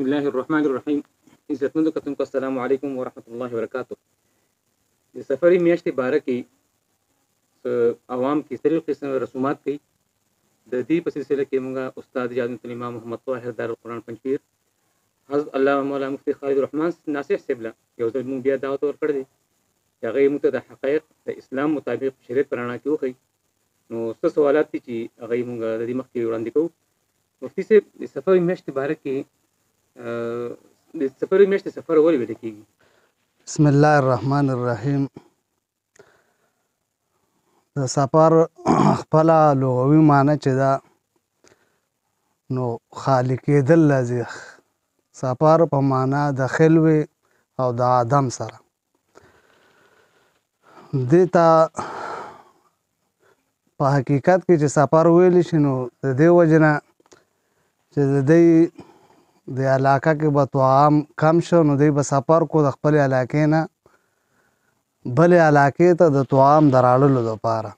بسم الله الرحمن الرحیم. عزتمندو کتونکو السلام علیکم ورحمۃ اللہ وبرکاتہ. د سفري میاشتې باره کې عوام کیسری قسم رسومات کوي. د دې په سلسله کې موږ استاد جادت الامام محمد طاهر دار القرآن پنځپیر حضرت علامه مولانا مفتی خالد الرحمن ناصح صاحب له یو ځل موږ بیا دعوت ورکړی دی چې هغه موږ ته د حقایق د اسلام مطابق شریعت په رڼا کې وښیي. نو څه سوالات دي چې هغه موږ د دې مخکې وړاندې کوو. مفتی صاحب د سفري میاشتې باره کې د سفري میاشتې سفر ولې ویل کېږي؟ بسم الله الرحمن الرحیم. د سفر خپله لغوي معنی چې ده نو خالی کېدل لازم. سفر په معنا د خلوې او د آدم سره دې ته په حقیقت کې چې سفر ویلی شي نو د دې وجې نه چې د دې د علاقه کې به طعام کم شو نو دوی به سفر کو د خپل علاقې نه بلې علاقې ته د طعام د راوړلو دپاره.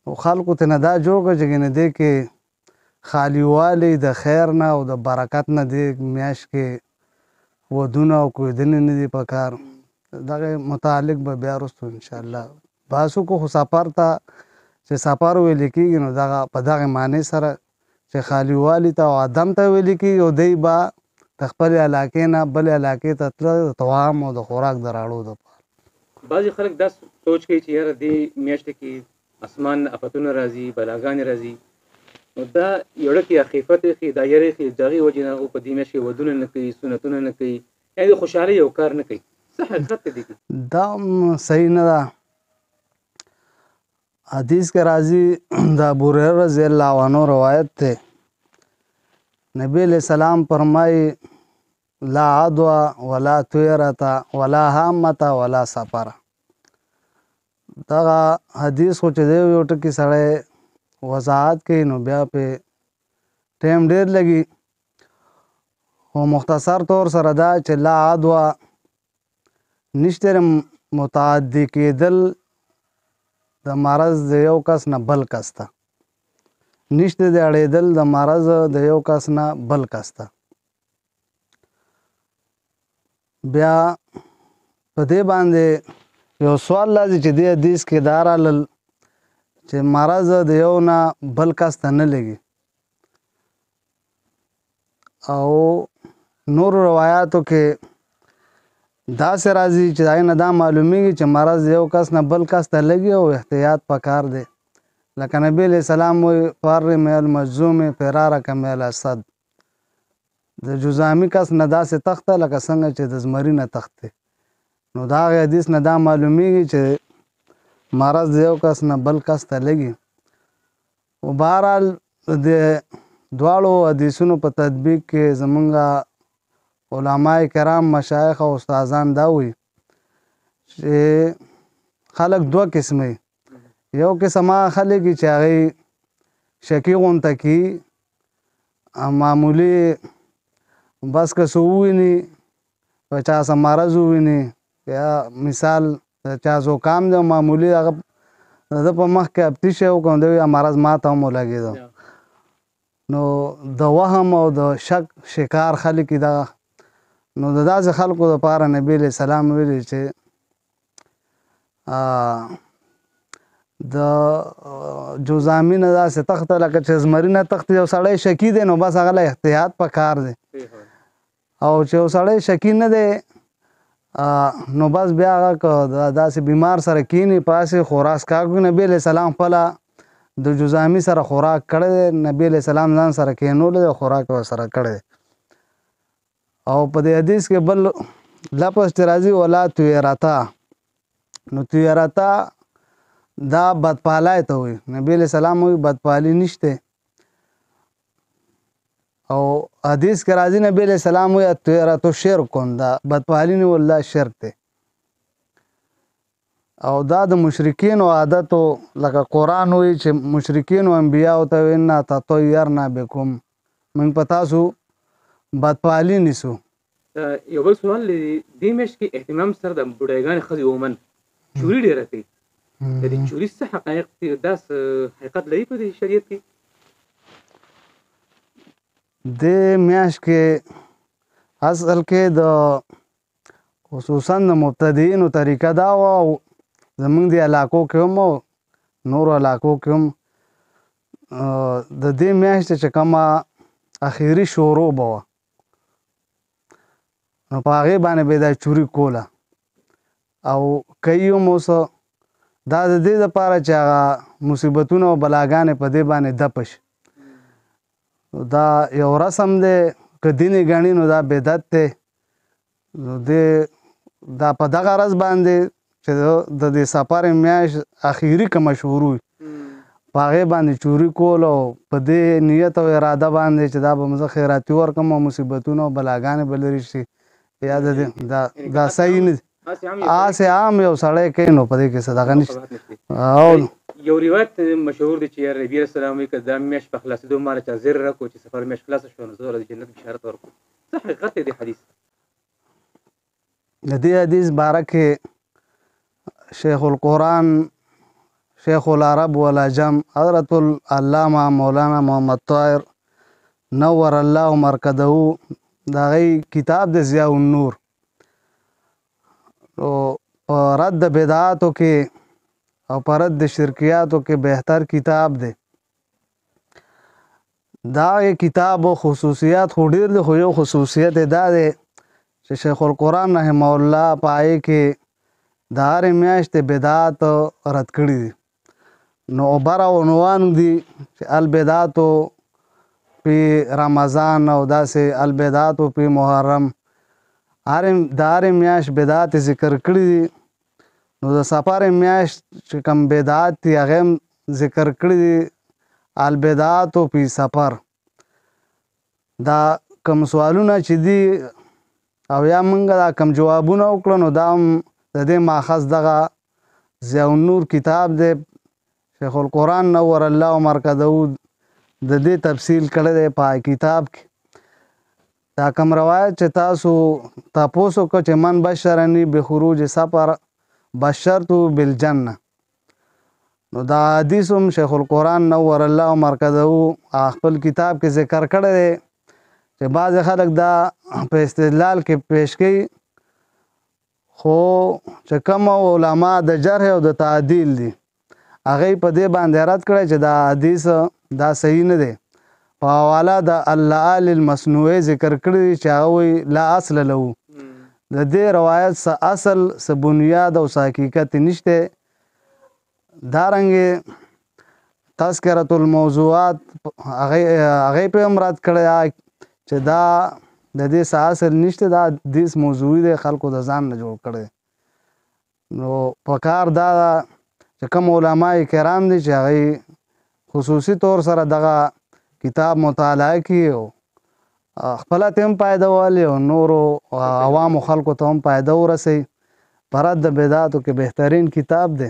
نو خلکو ته نه دا جوړ کړه چې ګنې دې کې خالیوالی د خیر نه او د برکت نه دې میاشت کې ودونه او کویدنې نه دي په کار. دغه متعلق به بیا وروستو انشاءالله بحث وکړو. خو سفر ته چې سفر ویل کېږي نو دغه په دغه معنی سره چې خالیوالي ته او عدم ته ویل کېږي او دی به د خپلې علاقې نه بلې علاقې ته تله د طعام او د خوراک د راوړو دپاره. بعضې خلک دا سوچ کوي چې یاره دې میاشتې کې اسمان افتونه راځي، بلاګانې راځي، نو دا یو ډکې خیفت یې دا یری یې د هغې وجې نه هغوی په دې میاشت کې ودونه نه کوي، سنتونه نه کوي، یعنې د خوشحالۍ یو کار نه کوي. څه حقیقت دی دې؟ دا صحیح نه ده. حدیث کې راځي د ابوهریره رضی الله عنه روایت دی، نبی علیہ السلام فرمایي لا عدوى ولا طیرة ولا هامة ولا سفر. دغه حدیث خو چې دی یو ټکي سړی وضاحت کوي نو بیا پې ټایم ډېر لګي. خو مختصر طور سره دا چې لا عدوى نشته متعدي کېدل د مرض د یو کس نه بل کس ته، نشته د اړېدل د مرض د یو کس نه بل کس ته. بیا په دې باندې یو سوال راځي چې دې حدیث کې دا رالل چې مرض د یو نه بل کس ته نه لګي، او نور روایاتو کې داسې راځي چې د هغې نه دا معلومیږي چې مرض یو کس نه بل کس ته لګي او احتیاط پکار دی. لکه نبی علیہ السلام وایي فر من المجذوم فرارک من الاسد. د جذامي کس نه داسې تخته لکه څنګه چې د زمري نه تخته. نو د هغې حدیث نه دا معلومیږي چې مرض د یو کس نه بل کس ته لګي. او بهرحال د دواړو حدیثونو په تطبیق کې زمونږ علماء کرام مشایخ او استادان دا وایي چې خلک دوه قسمه، یو قسم هغه خلک چې هغې شکي غونته کي معمولي بس که څه وویني په چا څه مرض وویني یا مثال چا زکام دی معمولي هغه د په مخ کې ابتي شی وکړم دی مرض ما ته هم ولګېده. نو د وهم او د شک شکار خلک دا نو د داسې خلکو دپاره نبي علیہ السلام ویلي چې د جذامي نه داسې تخته لکه چې زمري نه تخته. یو سړی شکي دی نو بس هغه له احتیاط پکار دی، او چې یو سړی شکي نه دی نو بس بیا هغه که داسې بیمار سره کیني پاسې خوراک کاږي. نبي علیہ السلام خپله د جذامي سره خوراک کړی دی، نبي علیہ السلام ځان سره کینولی دی او خوراک یې ورسره کړی دی. او په دې حدیث کې بل لفظ چې راځي ولا طیرة، نو طیرة دا بدپالی ته وایي. نبی علیہ السلام وایي بدپالي نشته. او حدیث کې راځي نبی علیہ السلام وایي الطیرة شرک، دا بدپالي نه والله شرک دی. او دا د مشرکینو عادتو لکه قرآن وایي چې مشرکینو انبیاء ته وایي انا تطیرنا بکم، موږ په تاسو بدپالي نیسو. یو بل سوال دی، دې میاشت کې اهتمام سره د بوډاګانې ښځې عموماً چوري ډېره کوي. د دې چوري څه حقایق دي؟ دا حقیقت لري په دې شریعت کې؟ دې میاشت کې اصل کې د خصوصا د مبتدیینو طریقه دا وه او زمونږ د علاقو کې هم او نورو علاقو کې هم د دې میاشتې چې کومه اخري شروع به وه نو په هغې باندې به یې دا چوري کوله او کوي هم اوس دا د دې دپاره چې هغه مصیبتونه او بلاګانې په دې باندې دفه شي دا یو رسم دی که دیني ګڼي نو دا بدعت دی نو دا په دغه ورځ باندې چې د دې سفر میاشت اخري کومه شروع وي په هغې باندې چوري کول او په دې نیت او اراده باندې چې دا به زه خیراتي ورکړم او مصیبتونه او بلاګانې به لرې شي یا دا صحیح نه دي هسې عام یو سړی کوي نو په دې کې څه دغه نشته یو روایت مشهور دی چې نبي علیه السلام وایي که دا میاشت په خلاصېدو ماله چا زر راکړو چې سفر میاشت خلاصه شوه نو زه د جنت بشارت ورکړو څه حقیقت دی د حدیث د دې حدیث باره کې شیخ القرآن شیخ العرب والعجم حضرت العلامه مولانا محمد طاهر نور الله مرکزه د هغې کتاب د ضیاء النور او په رد د بدعاتو کې او په رد د شرکیاتو کې بهتر کتاب دی دا کتاب خصوصیات خو ډېر دی خو یو خصوصیت یې دا دی چې شیخ القرآن رحمه الله په هغې کې د هرې میاشتې بدعات رد کړي دي نو عبره عنوان دي چې البدعاتو پی رمضان او داسې البدعاتو پی محرم د هرې میاشت بدعات ذکر کړي دي نو د سفر میاشت چې کوم بدعات دي هغې هم ذکر کړي دي البدعاتو پی سفر دا کوم سوالونه چې دي او یا موږ دا کوم جوابونه وکړو نو دا هم د دې ماخذ دغه ضیاء النور کتاب دی شیخ القرآن نور الله مرکزه د دې تفصیل کړی دی په کتاب کې دا کوم روایت چې تاسو تپوس وکړو چې من بشرني بخروج سفر بشرتو بالجنه نو دا حدیث هم شیخ القرآن نور الله مرکزه خپل کتاب کې ذکر کړی دی چې بعضې خلک دا په استدلال کې پیش کوي خو چې کوم علما د جرح او د تعدیل دي هغې په دې باندې رد کړی چې دا حدیث دا صحیح نه دی په حواله د اللعال المصنوعي ذکر کړی دی چې هغه وایي لا اصل له د دې روایت څه اصل څه بنیاد او څه حقیقت نشته دارنګې تذکرة الموضوعات هغې پې هم رد کړی چې دا د دې څه اصل نشته دا حدیث موضوعي دی خلکو د ځان نه جوړ کړی نو پکار دا چې کوم علما کرام دي چې هغې خصوصي طور سره دغه کتاب مطالعه کړي او خپله ته هم فایده والي او نورو عوامو خلکو ته هم فایده ورسوي په رد د بدعاتو کې بهترین کتاب دی